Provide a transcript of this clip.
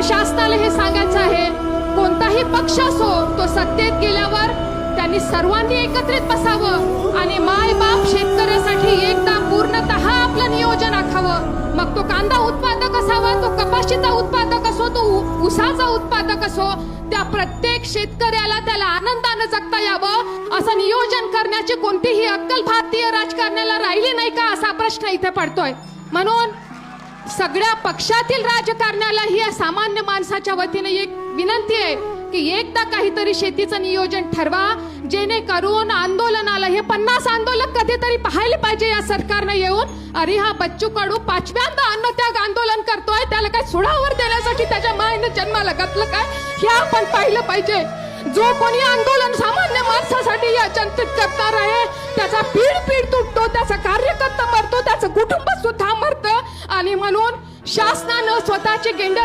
शासनाला हे सांगायचं आहे, कोणताही पक्ष असो तो सत्तेत गेल्यावर त्यांनी सर्वांनी एकत्रित बसावं आणि माय बाप शेतकऱ्यासाठी एकदा पूर्णतः आपलं नियोजन आखावं. मग तो कांदा उत्पादक असावा, तो कपाशीचा उत्पादक असो, तो ऊसाचा उत्पादक असो, त्या प्रत्येक शेतकऱ्याला त्याला आनंदानं जगता यावं असं नियोजन करण्याची कोणतीही अक्कल भारतीय राजकारण्याला राहिली नाही का, असा प्रश्न इथे पडतोय. म्हणून सगळ्या पक्षातील राजकारण्याला ही सामान्य माणसाच्या वतीने एक विनंती आहे की एकदा काहीतरी शेतीचं नियोजन ठरवा, जेणेकरून आंदोलनाला हे 50 आंदोलक कधीतरी पाहायला पाहिजे या सरकारने येऊन. अरे हा बच्चू कडू 5व्यांदा अन्नत्याग आंदोलन करतोय, त्याला काय सोडावर देण्यासाठी त्याच्या मायनं जन्माला घातलं काय हे आपण पाहिलं पाहिजे. जो कोणी आंदोलन सामान्य माणसासाठी या जनतेत करणार आहे त्याचा पीड तुटतो, त्याचा कार्यकर्ता मरतो, त्याचं कुटुंब सुद्धा मरतं. आणि म्हणून शासनानं स्वतःची गेंड